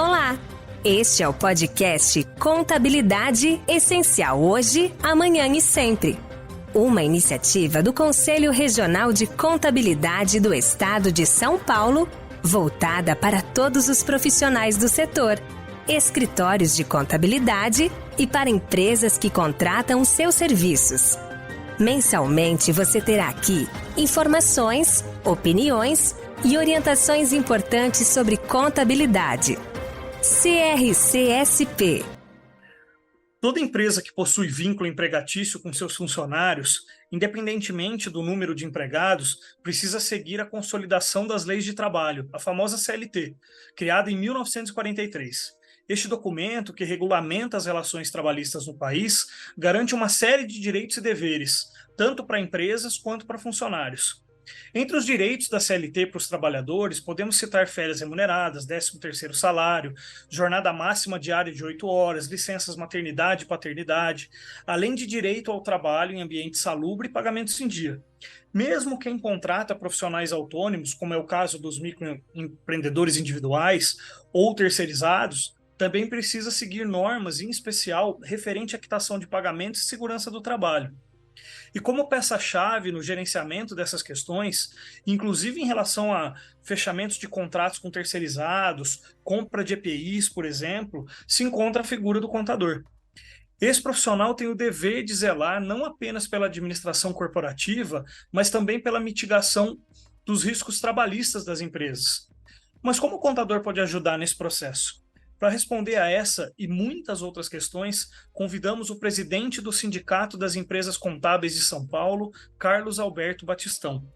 Olá! Este é o podcast Contabilidade Essencial Hoje, Amanhã e Sempre. Uma iniciativa do Conselho Regional de Contabilidade do Estado de São Paulo, voltada para todos os profissionais do setor, escritórios de contabilidade e para empresas que contratam seus serviços. Mensalmente você terá aqui informações, opiniões e orientações importantes sobre contabilidade. CRCSP. Toda empresa que possui vínculo empregatício com seus funcionários, independentemente do número de empregados, precisa seguir a Consolidação das Leis de Trabalho, a famosa CLT, criada em 1943. Este documento, que regulamenta as relações trabalhistas no país, garante uma série de direitos e deveres, tanto para empresas quanto para funcionários. Entre os direitos da CLT para os trabalhadores, podemos citar férias remuneradas, 13º salário, jornada máxima diária de 8 horas, licenças maternidade e paternidade, além de direito ao trabalho em ambiente salubre e pagamentos em dia. Mesmo quem contrata profissionais autônomos, como é o caso dos microempreendedores individuais ou terceirizados, também precisa seguir normas, em especial referente à quitação de pagamentos e segurança do trabalho. E como peça-chave no gerenciamento dessas questões, inclusive em relação a fechamentos de contratos com terceirizados, compra de EPIs, por exemplo, se encontra a figura do contador. Esse profissional tem o dever de zelar não apenas pela administração corporativa, mas também pela mitigação dos riscos trabalhistas das empresas. Mas como o contador pode ajudar nesse processo? Para responder a essa e muitas outras questões, convidamos o presidente do Sindicato das Empresas Contábeis de São Paulo, Carlos Alberto Batistão.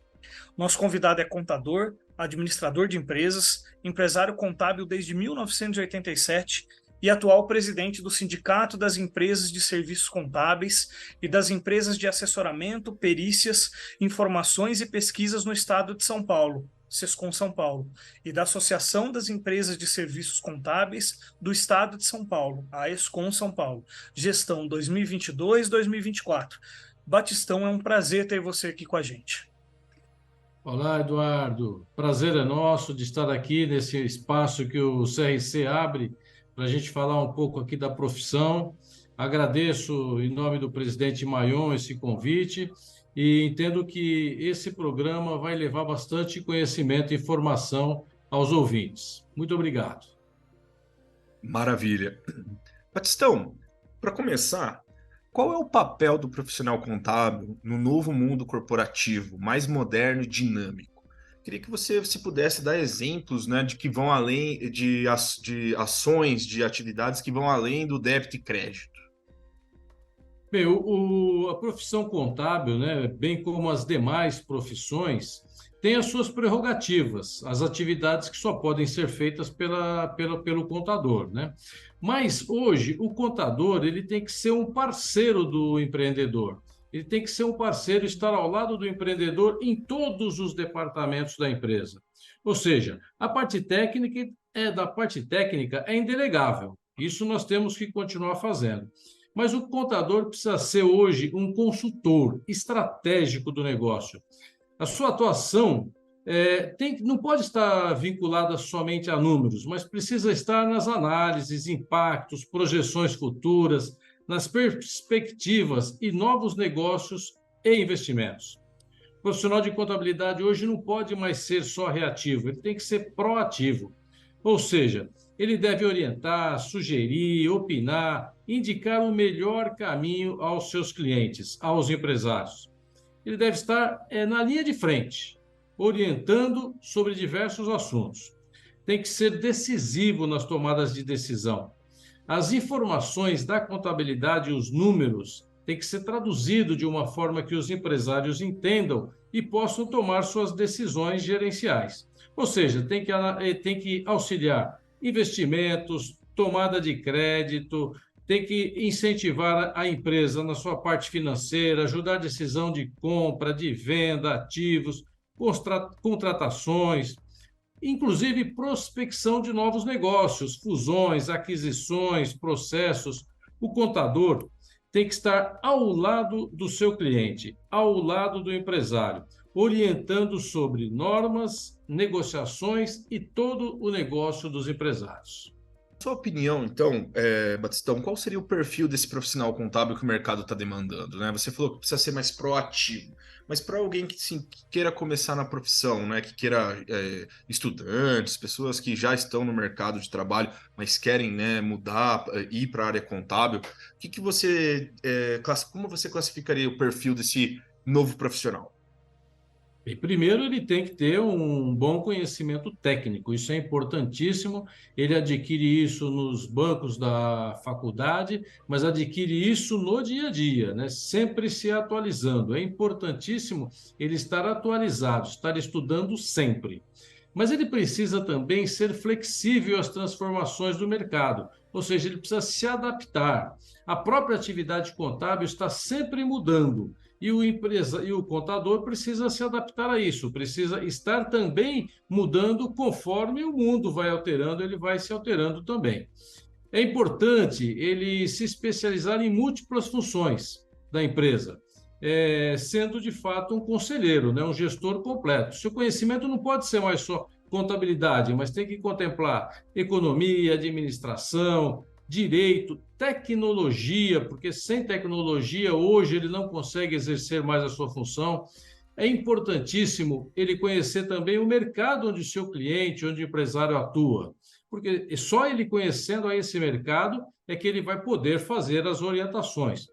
Nosso convidado é contador, administrador de empresas, empresário contábil desde 1987 e atual presidente do Sindicato das Empresas de Serviços Contábeis e das Empresas de Assessoramento, Perícias, Informações e Pesquisas no Estado de São Paulo, Sescom São Paulo, e da Associação das Empresas de Serviços Contábeis do Estado de São Paulo, a Escom São Paulo, gestão 2022-2024. Batistão, é um prazer ter você aqui com a gente. Olá, Eduardo. Prazer é nosso de estar aqui nesse espaço que o CRC abre para a gente falar um pouco aqui da profissão. Agradeço, em nome do presidente Maion, esse convite e entendo que esse programa vai levar bastante conhecimento e informação aos ouvintes. Muito obrigado. Maravilha. Batistão, para começar, qual é o papel do profissional contábil no novo mundo corporativo, mais moderno e dinâmico? Queria que você, se pudesse, dar exemplos, né, de que vão além de ações, de atividades que vão além do débito e crédito. Bem, a profissão contábil, né, bem como as demais profissões, tem as suas prerrogativas, as atividades que só podem ser feitas pelo contador, né? Mas hoje o contador ele tem que ser um parceiro do empreendedor. Ele tem que ser um parceiro, estar ao lado do empreendedor em todos os departamentos da empresa. Ou seja, a parte técnica é indelegável. Isso nós temos que continuar fazendo. Mas o contador precisa ser hoje um consultor estratégico do negócio. A sua atuação não pode estar vinculada somente a números, mas precisa estar nas análises, impactos, projeções futuras, nas perspectivas e novos negócios e investimentos. O profissional de contabilidade hoje não pode mais ser só reativo, ele tem que ser proativo. Ou seja, ele deve orientar, sugerir, opinar, indicar o melhor caminho aos seus clientes, aos empresários. Ele deve estar na linha de frente, orientando sobre diversos assuntos. Tem que ser decisivo nas tomadas de decisão. As informações da contabilidade e os números têm que ser traduzidos de uma forma que os empresários entendam e possam tomar suas decisões gerenciais. Ou seja, tem que auxiliar investimentos, tomada de crédito, tem que incentivar a empresa na sua parte financeira, ajudar a decisão de compra, de venda, ativos, contratações, inclusive prospecção de novos negócios, fusões, aquisições, processos. O contador tem que estar ao lado do seu cliente, ao lado do empresário, orientando sobre normas, negociações e todo o negócio dos empresários. sua opinião, então, Batistão, qual seria o perfil desse profissional contábil que o mercado está demandando, né? Você falou que precisa ser mais proativo, mas para alguém que, sim, que queira começar na profissão, né? Que queira estudantes, pessoas que já estão no mercado de trabalho, mas querem, né, mudar, ir para a área contábil, que você, como você classificaria o perfil desse novo profissional? E primeiro, ele tem que ter um bom conhecimento técnico, isso é importantíssimo. Ele adquire isso nos bancos da faculdade, mas adquire isso no dia a dia, né? Sempre se atualizando. É importantíssimo ele estar atualizado, estar estudando sempre. Mas ele precisa também ser flexível às transformações do mercado, ou seja, ele precisa se adaptar. A própria atividade contábil está sempre mudando. E o contador precisa se adaptar a isso, precisa estar também mudando conforme o mundo vai alterando, ele vai se alterando também. É importante ele se especializar em múltiplas funções da empresa, sendo de fato um conselheiro, né, um gestor completo. Seu conhecimento não pode ser mais só contabilidade, mas tem que contemplar economia, administração, direito, tecnologia, porque sem tecnologia hoje ele não consegue exercer mais a sua função. É importantíssimo ele conhecer também o mercado onde o seu cliente, onde o empresário atua, porque só ele conhecendo esse mercado é que ele vai poder fazer as orientações.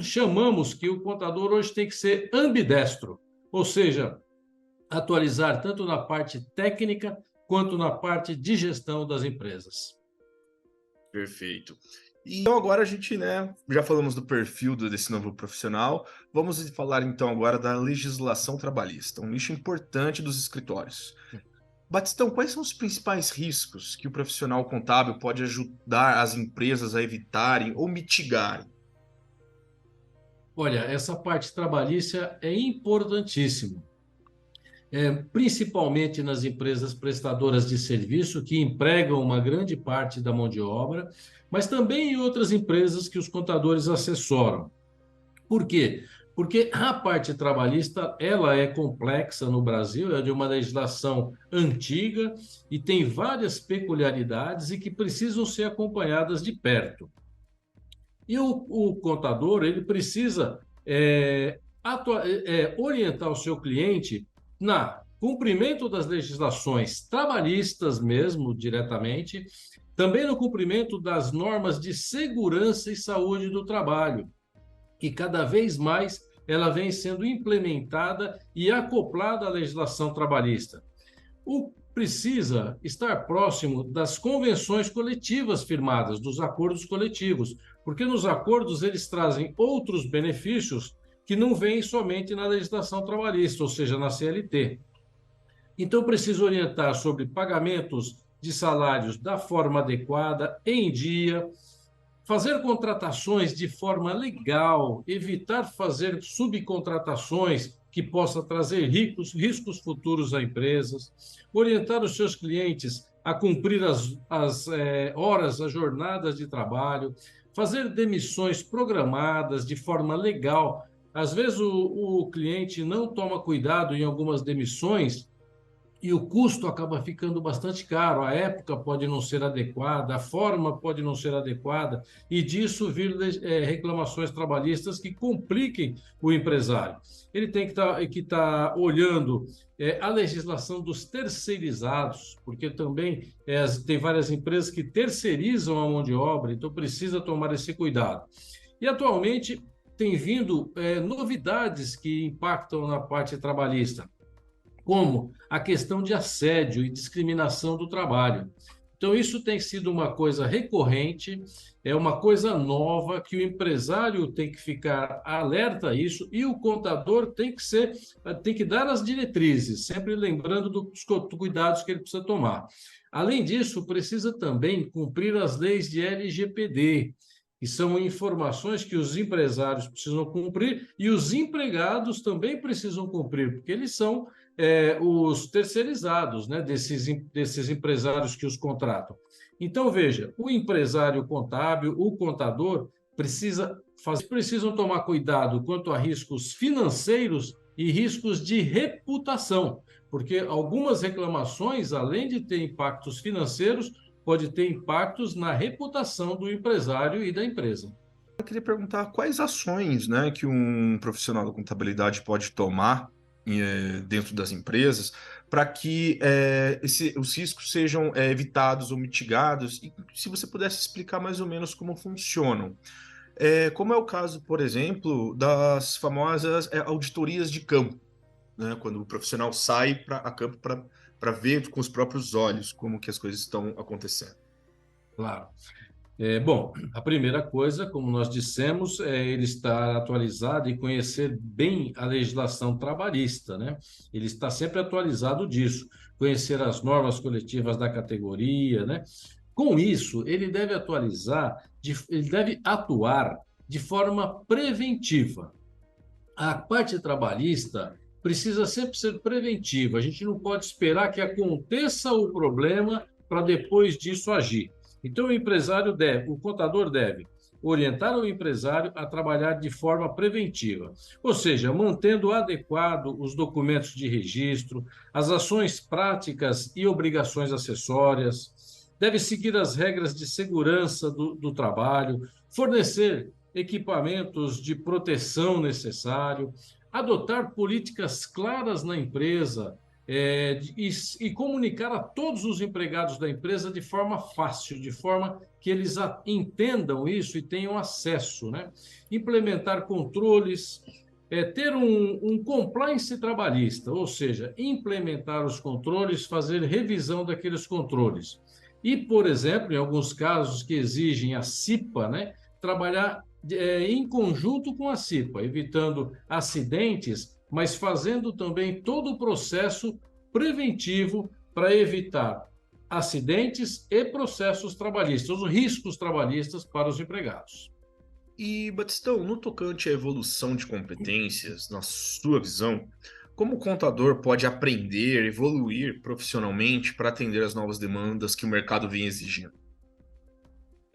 Chamamos que o contador hoje tem que ser ambidestro, ou seja, atualizar tanto na parte técnica quanto na parte de gestão das empresas. Perfeito. Então agora a gente, né, já falamos do perfil desse novo profissional, vamos falar então agora da legislação trabalhista, um nicho importante dos escritórios. Batistão, quais são os principais riscos que o profissional contábil pode ajudar as empresas a evitarem ou mitigarem? Olha, essa parte trabalhista é importantíssima, principalmente nas empresas prestadoras de serviço que empregam uma grande parte da mão de obra, mas também em outras empresas que os contadores assessoram. Por quê? Porque a parte trabalhista ela é complexa no Brasil, é de uma legislação antiga e tem várias peculiaridades e que precisam ser acompanhadas de perto. E o contador ele precisa orientar o seu cliente na cumprimento das legislações trabalhistas mesmo, diretamente, também no cumprimento das normas de segurança e saúde do trabalho, que cada vez mais ela vem sendo implementada e acoplada à legislação trabalhista. Precisa estar próximo das convenções coletivas firmadas, dos acordos coletivos, porque nos acordos eles trazem outros benefícios que não vêm somente na legislação trabalhista, ou seja, na CLT. Então, precisa orientar sobre pagamentos de salários da forma adequada, em dia, fazer contratações de forma legal, evitar fazer subcontratações que possa trazer riscos futuros a empresas, orientar os seus clientes a cumprir as horas, as jornadas de trabalho, fazer demissões programadas de forma legal. Às vezes o cliente não toma cuidado em algumas demissões e o custo acaba ficando bastante caro, a época pode não ser adequada, a forma pode não ser adequada, e disso vir reclamações trabalhistas que compliquem o empresário. Ele tem que estar olhando a legislação dos terceirizados, porque também tem várias empresas que terceirizam a mão de obra, então precisa tomar esse cuidado. E atualmente tem vindo novidades que impactam na parte trabalhista, como a questão de assédio e discriminação do trabalho. Então, isso tem sido uma coisa recorrente, é uma coisa nova que o empresário tem que ficar alerta a isso e o contador tem que dar as diretrizes, sempre lembrando dos cuidados que ele precisa tomar. Além disso, precisa também cumprir as leis de LGPD, que são informações que os empresários precisam cumprir e os empregados também precisam cumprir, porque eles são os terceirizados, né, desses empresários que os contratam. Então, veja, o empresário contábil, o contador, precisam tomar cuidado quanto a riscos financeiros e riscos de reputação, porque algumas reclamações, além de ter impactos financeiros, pode ter impactos na reputação do empresário e da empresa. Eu queria perguntar quais ações, né, que um profissional da contabilidade pode tomar dentro das empresas para que os riscos sejam evitados ou mitigados, e se você pudesse explicar mais ou menos como funcionam. Como é o caso, por exemplo, das famosas auditorias de campo, né, quando o profissional sai a campo para ver com os próprios olhos como que as coisas estão acontecendo. Claro. Bom, a primeira coisa, como nós dissemos, é ele estar atualizado e conhecer bem a legislação trabalhista, né? Ele está sempre atualizado disso, conhecer as normas coletivas da categoria, né? Com isso, ele deve ele deve atuar de forma preventiva. A parte trabalhista precisa sempre ser preventiva. A gente não pode esperar que aconteça o problema para depois disso agir. Então, o contador deve orientar o empresário a trabalhar de forma preventiva, ou seja, mantendo adequado os documentos de registro, as ações práticas e obrigações acessórias, deve seguir as regras de segurança do trabalho, fornecer equipamentos de proteção necessário, adotar políticas claras na empresa, e comunicar a todos os empregados da empresa de forma fácil, de forma que eles entendam isso e tenham acesso, né? Implementar controles, ter um compliance trabalhista, ou seja, implementar os controles, fazer revisão daqueles controles. E, por exemplo, em alguns casos que exigem a CIPA, né, trabalhar em conjunto com a CIPA, evitando acidentes, mas fazendo também todo o processo preventivo para evitar acidentes e processos trabalhistas, os riscos trabalhistas para os empregados. E, Batistão, no tocante à evolução de competências, na sua visão, como o contador pode aprender, evoluir profissionalmente para atender às novas demandas que o mercado vem exigindo?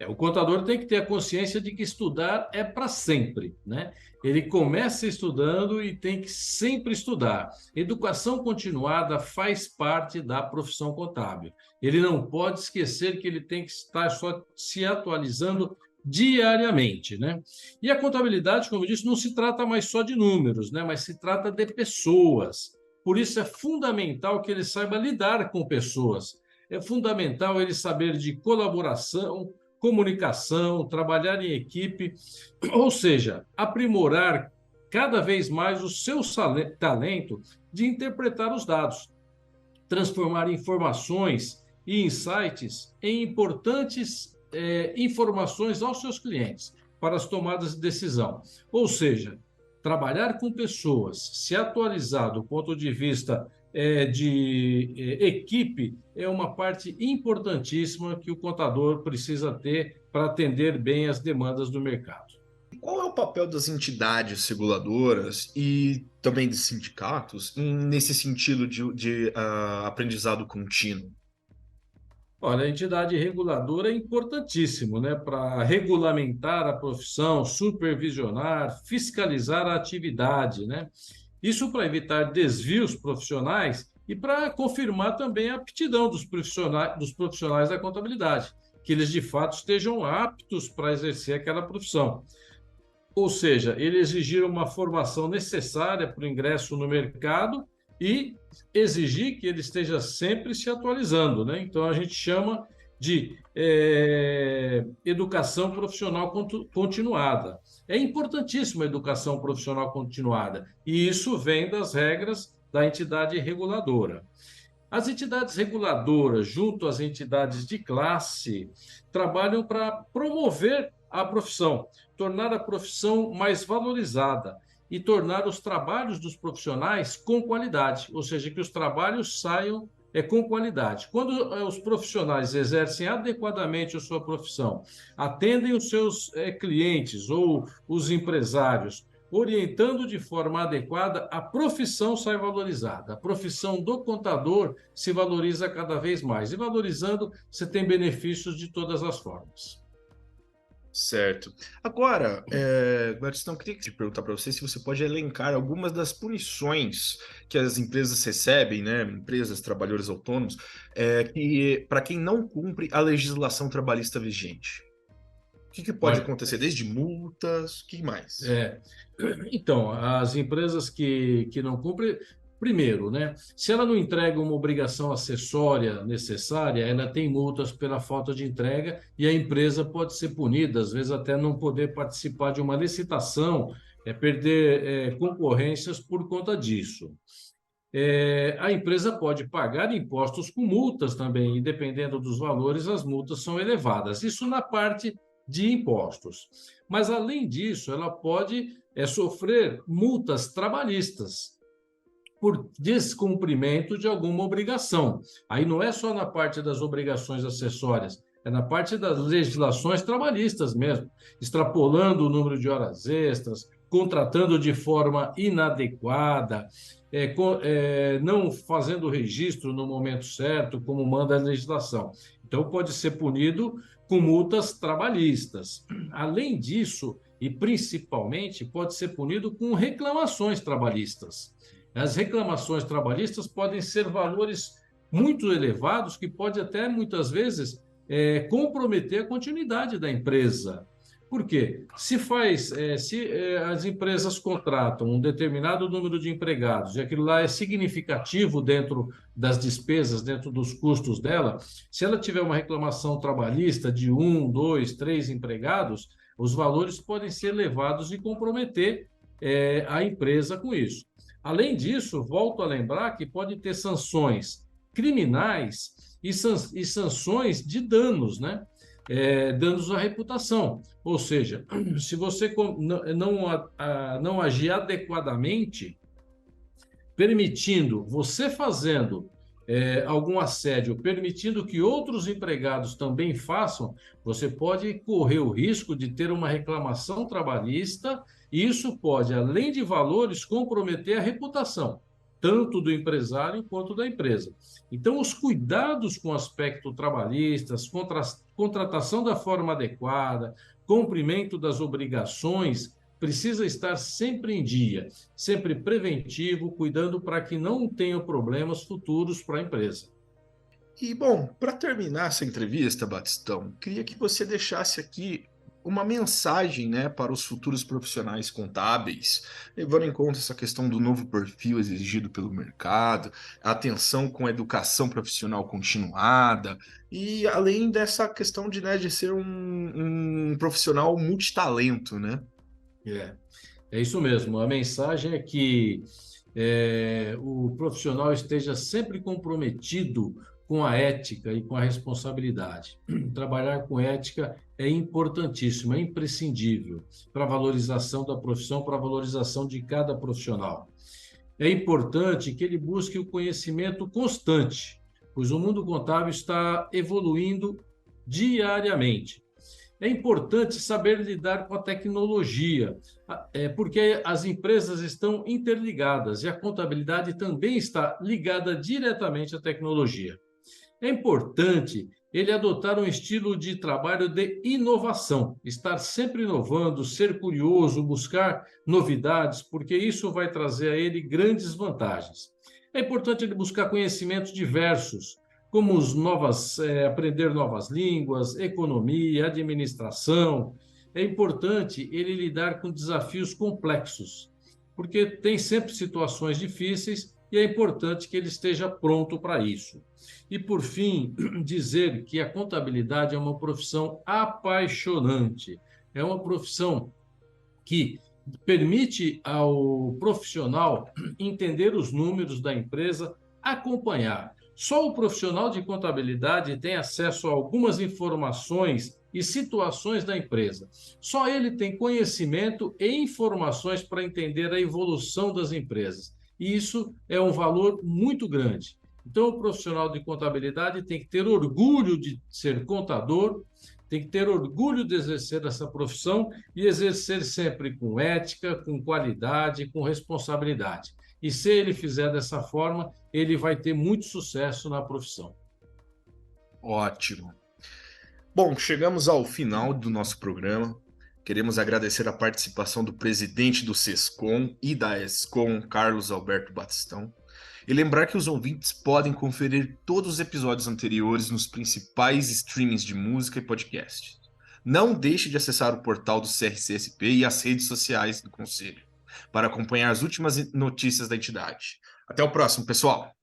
O contador tem que ter a consciência de que estudar é para sempre, né? Ele começa estudando e tem que sempre estudar. Educação continuada faz parte da profissão contábil. Ele não pode esquecer que ele tem que estar só se atualizando diariamente, né? E a contabilidade, como eu disse, não se trata mais só de números, né? Mas se trata de pessoas. Por isso é fundamental que ele saiba lidar com pessoas. É fundamental ele saber de colaboração, comunicação, trabalhar em equipe, ou seja, aprimorar cada vez mais o seu talento de interpretar os dados, transformar informações e insights em importantes informações aos seus clientes para as tomadas de decisão. Ou seja, trabalhar com pessoas, se atualizar do ponto de vista de equipe é uma parte importantíssima que o contador precisa ter para atender bem as demandas do mercado. Qual é o papel das entidades reguladoras e também dos sindicatos nesse sentido de aprendizado contínuo? Olha, a entidade reguladora é importantíssimo, né, para regulamentar a profissão, supervisionar, fiscalizar a atividade, né? Isso para evitar desvios profissionais e para confirmar também a aptidão dos profissionais da contabilidade, que eles de fato estejam aptos para exercer aquela profissão. Ou seja, ele exigir uma formação necessária para o ingresso no mercado e exigir que ele esteja sempre se atualizando, né? Então, a gente chama de educação profissional continuada. É importantíssima a educação profissional continuada, e isso vem das regras da entidade reguladora. As entidades reguladoras, junto às entidades de classe, trabalham para promover a profissão, tornar a profissão mais valorizada e tornar os trabalhos dos profissionais com qualidade, ou seja, que os trabalhos saiam com qualidade. Quando os profissionais exercem adequadamente a sua profissão, atendem os seus clientes ou os empresários, orientando de forma adequada, a profissão sai valorizada. A profissão do contador se valoriza cada vez mais. E valorizando, você tem benefícios de todas as formas. Certo. Agora, Gladstone, eu queria te perguntar para você se você pode elencar algumas das punições que as empresas recebem, né? Empresas, trabalhadores autônomos, que para quem não cumpre a legislação trabalhista vigente. O que pode Olha, acontecer? Desde multas, o que mais? é, então, as empresas que não cumprem, primeiro, né? Se ela não entrega uma obrigação acessória necessária, ela tem multas pela falta de entrega e a empresa pode ser punida, às vezes até não poder participar de uma licitação, perder concorrências por conta disso. A empresa pode pagar impostos com multas também, e dependendo dos valores, as multas são elevadas. Isso na parte de impostos. Mas, além disso, ela pode sofrer multas trabalhistas por descumprimento de alguma obrigação. Aí não é só na parte das obrigações acessórias, é na parte das legislações trabalhistas mesmo, extrapolando o número de horas extras, contratando de forma inadequada, não fazendo o registro no momento certo, como manda a legislação. Então, pode ser punido com multas trabalhistas. Além disso, e principalmente, pode ser punido com reclamações trabalhistas. As reclamações trabalhistas podem ser valores muito elevados, que pode até, muitas vezes, comprometer a continuidade da empresa. Por quê? Se as empresas contratam um determinado número de empregados e aquilo lá é significativo dentro das despesas, dentro dos custos dela, se ela tiver uma reclamação trabalhista de 1, 2, 3 empregados, os valores podem ser elevados e comprometer a empresa com isso. Além disso, volto a lembrar que pode ter sanções criminais e sanções de danos, né? Danos à reputação. Ou seja, se você não agir adequadamente, permitindo, você fazendo algum assédio, permitindo que outros empregados também façam, você pode correr o risco de ter uma reclamação trabalhista, e isso pode, além de valores, comprometer a reputação, tanto do empresário quanto da empresa. Então, os cuidados com o aspecto trabalhista, contratação da forma adequada, cumprimento das obrigações, precisa estar sempre em dia, sempre preventivo, cuidando para que não tenha problemas futuros para a empresa. E, bom, para terminar essa entrevista, Batistão, queria que você deixasse aqui uma mensagem, né, para os futuros profissionais contábeis, levando em conta essa questão do novo perfil exigido pelo mercado, a atenção com a educação profissional continuada, e além dessa questão de ser um profissional multitalento, né? É isso mesmo. A mensagem é que o profissional esteja sempre comprometido com a ética e com a responsabilidade. Trabalhar com ética é importantíssimo, é imprescindível para a valorização da profissão, para a valorização de cada profissional. É importante que ele busque o conhecimento constante, pois o mundo contábil está evoluindo diariamente. É importante saber lidar com a tecnologia, porque as empresas estão interligadas e a contabilidade também está ligada diretamente à tecnologia. É importante ele adotar um estilo de trabalho de inovação, estar sempre inovando, ser curioso, buscar novidades, porque isso vai trazer a ele grandes vantagens. É importante ele buscar conhecimentos diversos, como aprender novas línguas, economia, administração. É importante ele lidar com desafios complexos, porque tem sempre situações difíceis e é importante que ele esteja pronto para isso. E, por fim, dizer que a contabilidade é uma profissão apaixonante, é uma profissão que permite ao profissional entender os números da empresa, acompanhar. Só o profissional de contabilidade tem acesso a algumas informações e situações da empresa. Só ele tem conhecimento e informações para entender a evolução das empresas. E isso é um valor muito grande. Então, o profissional de contabilidade tem que ter orgulho de ser contador, tem que ter orgulho de exercer essa profissão e exercer sempre com ética, com qualidade, com responsabilidade. E se ele fizer dessa forma, ele vai ter muito sucesso na profissão. Ótimo. Bom, chegamos ao final do nosso programa. Queremos agradecer a participação do presidente do SESCOM e da ESCOM, Carlos Alberto Batistão, e lembrar que os ouvintes podem conferir todos os episódios anteriores nos principais streamings de música e podcast. Não deixe de acessar o portal do CRCSP e as redes sociais do Conselho para acompanhar as últimas notícias da entidade. Até o próximo, pessoal!